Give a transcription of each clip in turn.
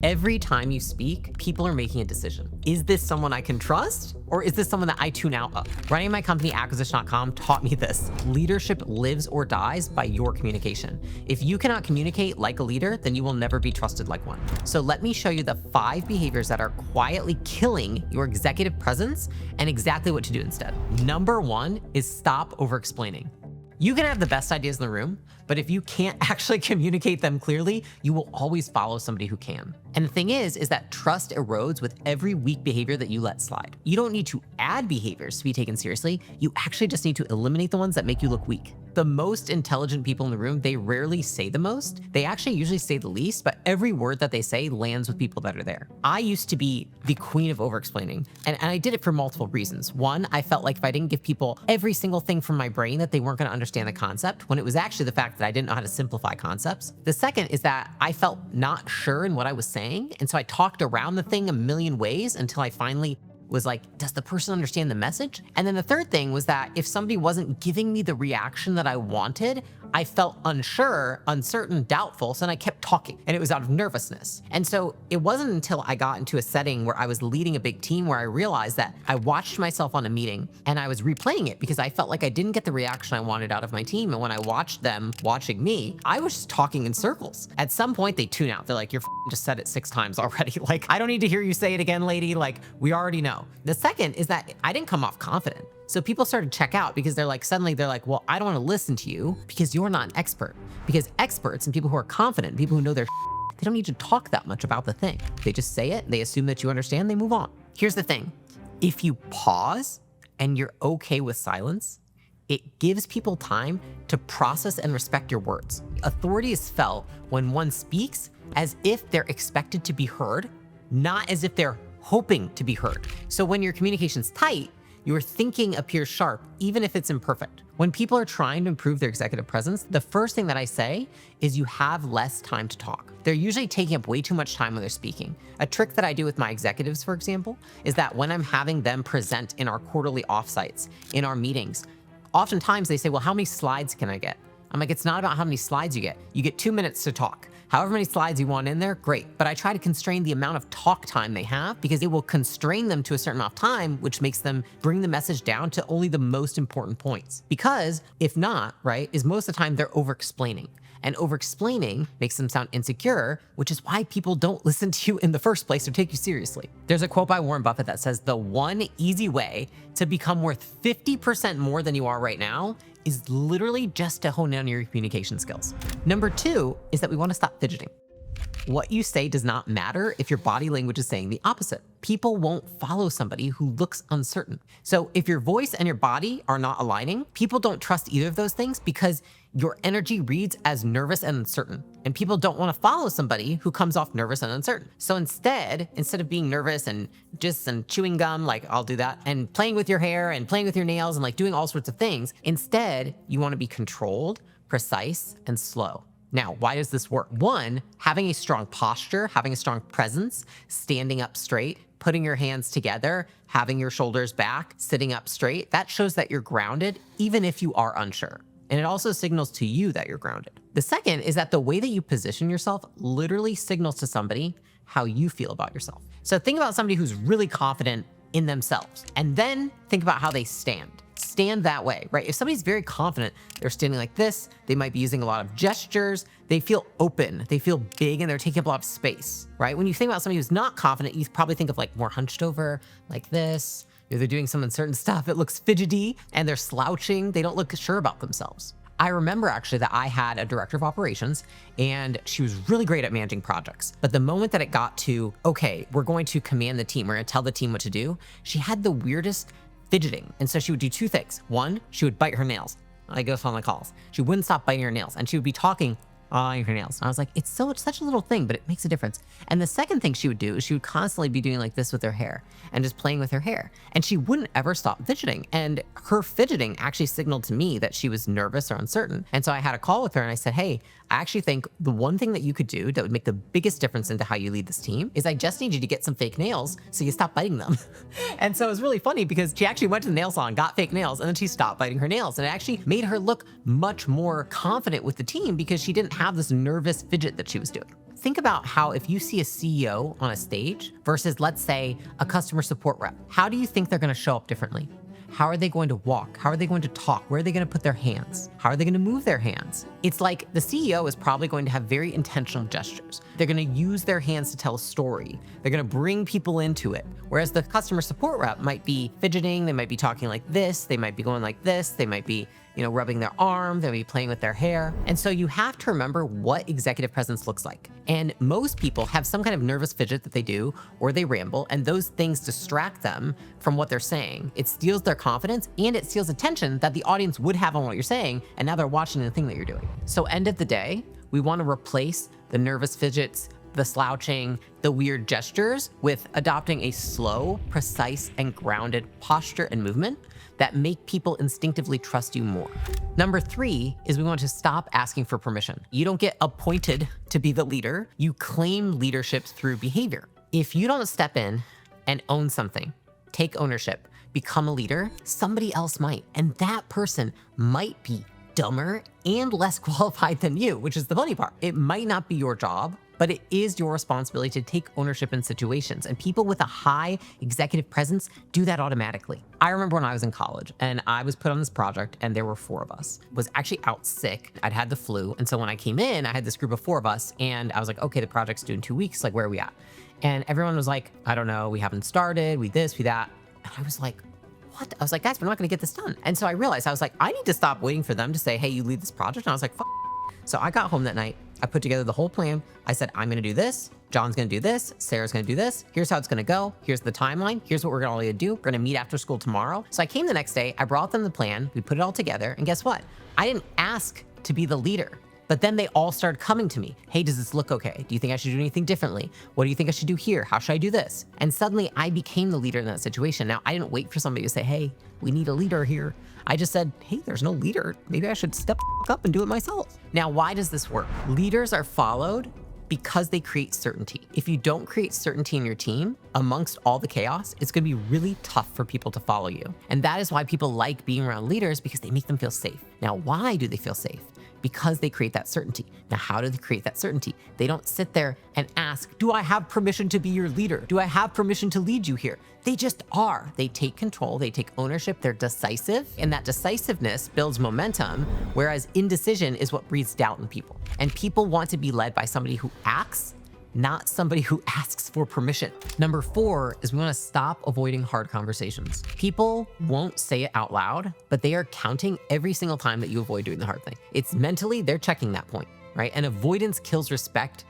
Every time you speak, people are making a decision. Is this someone I can trust? Or is this someone that I tune out of? Running my company, acquisition.com, taught me this. Leadership lives or dies by your communication. If you cannot communicate like a leader, then you will never be trusted like one. So let me show you the 5 behaviors that are quietly killing your executive presence and exactly what to do instead. Number 1 is stop over-explaining. You can have the best ideas in the room, but if you can't actually communicate them clearly, you will always follow somebody who can. And the thing is that trust erodes with every weak behavior that you let slide. You don't need to add behaviors to be taken seriously. You actually just need to eliminate the ones that make you look weak. The most intelligent people in the room, they rarely say the most. They actually usually say the least, but every word that they say lands with people that are there. I used to be the queen of over-explaining, and I did it for multiple reasons. One, I felt like if I didn't give people every single thing from my brain that they weren't gonna understand the concept, when it was actually the fact that I didn't know how to simplify concepts. The second is that I felt not sure in what I was saying, and so I talked around the thing a million ways until I finally was like, does the person understand the message? And then the third thing was that if somebody wasn't giving me the reaction that I wanted, I felt unsure, uncertain, doubtful, so then I kept talking, and it was out of nervousness. And so it wasn't until I got into a setting where I was leading a big team where I realized that I watched myself on a meeting and I was replaying it because I felt like I didn't get the reaction I wanted out of my team. And when I watched them watching me, I was just talking in circles. At some point they tune out. They're like, you're just said it 6 times already. Like, I don't need to hear you say it again, lady. Like, we already know. The second is that I didn't come off confident. So people started to check out because suddenly they're like, well, I don't want to listen to you because you're not an expert. Because experts and people who are confident, people who know their they don't need to talk that much about the thing. They just say it, they assume that you understand, they move on. Here's the thing. If you pause and you're okay with silence, it gives people time to process and respect your words. Authority is felt when one speaks as if they're expected to be heard, not as if they're hoping to be heard. So when your communication's tight, your thinking appears sharp, even if it's imperfect. When people are trying to improve their executive presence, the first thing that I say is you have less time to talk. They're usually taking up way too much time when they're speaking. A trick that I do with my executives, for example, is that when I'm having them present in our quarterly offsites, in our meetings, oftentimes they say, well, how many slides can I get? I'm like, it's not about how many slides you get. You get 2 minutes to talk. However many slides you want in there, great. But I try to constrain the amount of talk time they have because it will constrain them to a certain amount of time, which makes them bring the message down to only the most important points. Because if not, right, is most of the time they're over-explaining. And over-explaining makes them sound insecure, which is why people don't listen to you in the first place or take you seriously. There's a quote by Warren Buffett that says, the one easy way to become worth 50% more than you are right now is literally just to hone in on your communication skills. Number 2 is that we want to stop fidgeting. What you say does not matter if your body language is saying the opposite. People won't follow somebody who looks uncertain. So if your voice and your body are not aligning, people don't trust either of those things because your energy reads as nervous and uncertain. And people don't want to follow somebody who comes off nervous and uncertain. So instead of being nervous and chewing gum, like I'll do that, and playing with your hair and playing with your nails and like doing all sorts of things, instead you want to be controlled, precise, and slow. Now, why does this work? 1, having a strong posture, having a strong presence, standing up straight, putting your hands together, having your shoulders back, sitting up straight, that shows that you're grounded, even if you are unsure. And it also signals to you that you're grounded. The second is that the way that you position yourself literally signals to somebody how you feel about yourself. So think about somebody who's really confident in themselves, and then think about how they stand. Stand that way, right? If somebody's very confident, they're standing like this, they might be using a lot of gestures, they feel open, they feel big, and they're taking up a lot of space, right? When you think about somebody who's not confident, you probably think of like more hunched over, like this. They're doing some uncertain stuff, it looks fidgety, and they're slouching, they don't look sure about themselves. I remember actually that I had a director of operations and she was really great at managing projects. But the moment that it got to, okay, we're going to command the team, we're gonna tell the team what to do, she had the weirdest fidgeting. And so she would do 2 things. 1, she would bite her nails. I go on the calls. She wouldn't stop biting her nails and she would be talking on her nails. And I was like, it's such a little thing, but it makes a difference. And the second thing she would do is she would constantly be doing like this with her hair and just playing with her hair. And she wouldn't ever stop fidgeting. And her fidgeting actually signaled to me that she was nervous or uncertain. And so I had a call with her and I said, hey, I actually think the one thing that you could do that would make the biggest difference into how you lead this team is I just need you to get some fake nails so you stop biting them. And so it was really funny because she actually went to the nail salon, got fake nails, and then she stopped biting her nails. And it actually made her look much more confident with the team because she didn't have this nervous fidget that she was doing. Think about how if you see a CEO on a stage versus, let's say, a customer support rep, how do you think they're gonna show up differently? How are they going to walk? How are they going to talk? Where are they going to put their hands? How are they going to move their hands? It's like the CEO is probably going to have very intentional gestures. They're going to use their hands to tell a story. They're going to bring people into it. Whereas the customer support rep might be fidgeting. They might be talking like this. They might be going like this. They might be, rubbing their arm. They might be playing with their hair. And so you have to remember what executive presence looks like. And most people have some kind of nervous fidget that they do, or they ramble, and those things distract them from what they're saying. It steals their confidence and it steals attention that the audience would have on what you're saying, and now they're watching the thing that you're doing. So end of the day, we want to replace the nervous fidgets, the slouching, the weird gestures with adopting a slow, precise, and grounded posture and movement that make people instinctively trust you more. Number 3 is we want to stop asking for permission. You don't get appointed to be the leader. You claim leadership through behavior. If you don't step in and own something, take ownership, become a leader, somebody else might. And that person might be dumber and less qualified than you, which is the funny part. It might not be your job, but it is your responsibility to take ownership in situations. And people with a high executive presence do that automatically. I remember when I was in college and I was put on this project and there were 4 of us. Was actually out sick. I'd had the flu. And so when I came in, I had this group of 4 of us and I was like, okay, the project's due in 2 weeks. Like, where are we at? And everyone was like, I don't know. We haven't started. We this, we that. And I was like, what? I was like, guys, we're not gonna get this done. And so I realized, I was like, I need to stop waiting for them to say, hey, you lead this project. And I was like, fuck. So I got home that night. I put together the whole plan. I said, I'm gonna do this. John's gonna do this. Sarah's gonna do this. Here's how it's gonna go. Here's the timeline. Here's what we're gonna do. We're gonna meet after school tomorrow. So I came the next day. I brought them the plan. We put it all together. And guess what? I didn't ask to be the leader. But then they all started coming to me. Hey, does this look okay? Do you think I should do anything differently? What do you think I should do here? How should I do this? And suddenly I became the leader in that situation. Now, I didn't wait for somebody to say, hey, we need a leader here. I just said, hey, there's no leader. Maybe I should step up and do it myself. Now, why does this work? Leaders are followed because they create certainty. If you don't create certainty in your team, amongst all the chaos, it's gonna be really tough for people to follow you. And that is why people like being around leaders, because they make them feel safe. Now, why do they feel safe? Because they create that certainty. Now, how do they create that certainty? They don't sit there and ask, do I have permission to be your leader? Do I have permission to lead you here? They just are. They take control, they take ownership, they're decisive, and that decisiveness builds momentum, whereas indecision is what breeds doubt in people. And people want to be led by somebody who acts, not somebody who asks for permission. Number 4 is we want to stop avoiding hard conversations. People won't say it out loud, but they are counting every single time that you avoid doing the hard thing. It's mentally, they're checking that point, right? And avoidance kills respect,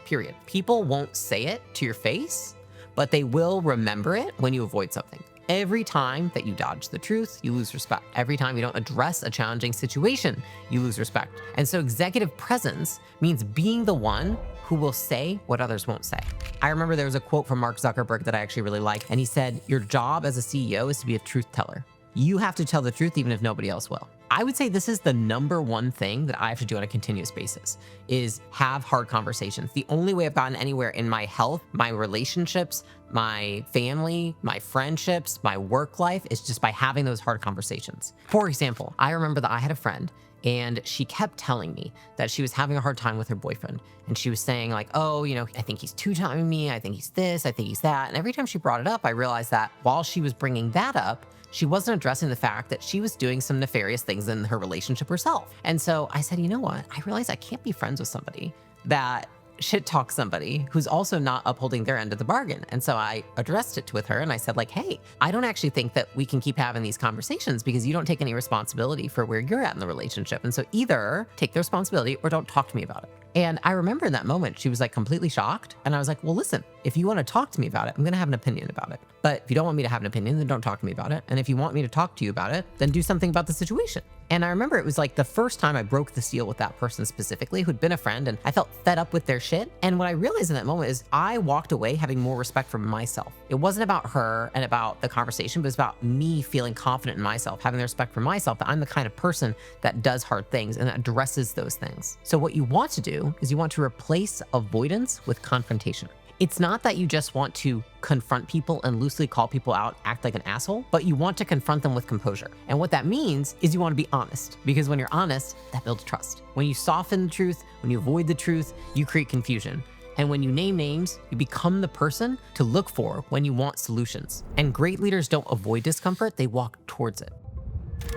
period. People won't say it to your face, but they will remember it when you avoid something. Every time that you dodge the truth, you lose respect. Every time you don't address a challenging situation, you lose respect. And so executive presence means being the one who will say what others won't say. I remember there was a quote from Mark Zuckerberg that I actually really like, and he said, your job as a CEO is to be a truth teller. You have to tell the truth even if nobody else will. I would say this is the number 1 thing that I have to do on a continuous basis, is have hard conversations. The only way I've gotten anywhere in my health, my relationships, my family, my friendships, my work life is just by having those hard conversations. For example, I remember that I had a friend and she kept telling me that she was having a hard time with her boyfriend. And she was saying like, oh, I think he's 2-timing me. I think he's this, I think he's that. And every time she brought it up, I realized that while she was bringing that up, she wasn't addressing the fact that she was doing some nefarious things in her relationship herself. And so I said, you know what? I realized I can't be friends with somebody that shit talks somebody who's also not upholding their end of the bargain. And so I addressed it with her and I said like, hey, I don't actually think that we can keep having these conversations because you don't take any responsibility for where you're at in the relationship. And so either take the responsibility or don't talk to me about it. And I remember in that moment, she was like completely shocked. And I was like, well, listen, if you want to talk to me about it, I'm going to have an opinion about it. But if you don't want me to have an opinion, then don't talk to me about it. And if you want me to talk to you about it, then do something about the situation. And I remember it was like the first time I broke the seal with that person specifically, who'd been a friend, and I felt fed up with their shit. And what I realized in that moment is I walked away having more respect for myself. It wasn't about her and about the conversation, but it was about me feeling confident in myself, having the respect for myself that I'm the kind of person that does hard things and addresses those things. So what you want to do is you want to replace avoidance with confrontation. It's not that you just want to confront people and loosely call people out, act like an asshole, but you want to confront them with composure. And what that means is you want to be honest, because when you're honest, that builds trust. When you soften the truth, when you avoid the truth, you create confusion. And when you name names, you become the person to look for when you want solutions. And great leaders don't avoid discomfort, they walk towards it.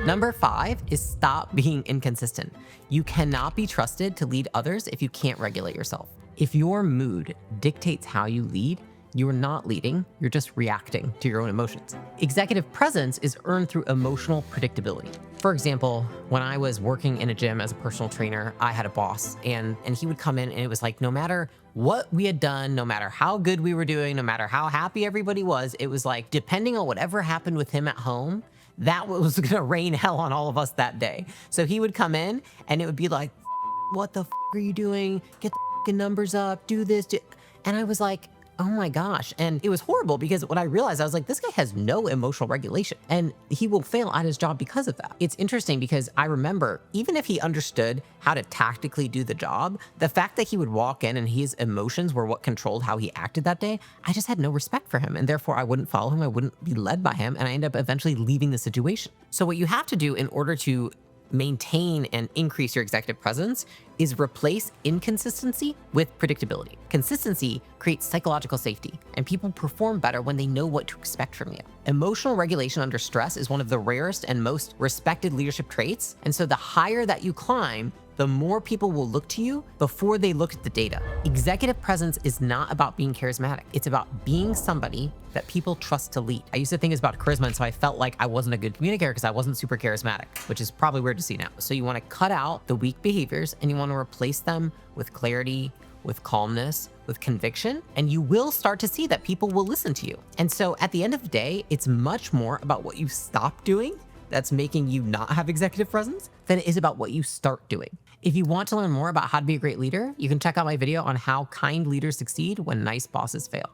Number 5 is stop being inconsistent. You cannot be trusted to lead others if you can't regulate yourself. If your mood dictates how you lead, you are not leading, you're just reacting to your own emotions. Executive presence is earned through emotional predictability. For example, when I was working in a gym as a personal trainer, I had a boss and he would come in and it was like, no matter what we had done, no matter how good we were doing, no matter how happy everybody was, it was like, depending on whatever happened with him at home, that was gonna rain hell on all of us that day. So he would come in and it would be like, what the are you doing? Get the numbers up, do this. And I was like, oh my gosh. And it was horrible because when I realized, I was like, this guy has no emotional regulation and he will fail at his job because of that. It's interesting because I remember, even if he understood how to tactically do the job, the fact that he would walk in and his emotions were what controlled how he acted that day, I just had no respect for him. And therefore I wouldn't follow him. I wouldn't be led by him. And I ended up eventually leaving the situation. So what you have to do in order to maintain and increase your executive presence is replace inconsistency with predictability. Consistency creates psychological safety, and people perform better when they know what to expect from you. Emotional regulation under stress is one of the rarest and most respected leadership traits, and so the higher that you climb, the more people will look to you before they look at the data. Executive presence is not about being charismatic. It's about being somebody that people trust to lead. I used to think it's about charisma, and so I felt like I wasn't a good communicator because I wasn't super charismatic, which is probably weird to see now. So you want to cut out the weak behaviors and you want to replace them with clarity, with calmness, with conviction, and you will start to see that people will listen to you. And so at the end of the day, it's much more about what you stop doing that's making you not have executive presence than it is about what you start doing. If you want to learn more about how to be a great leader, you can check out my video on how kind leaders succeed when nice bosses fail.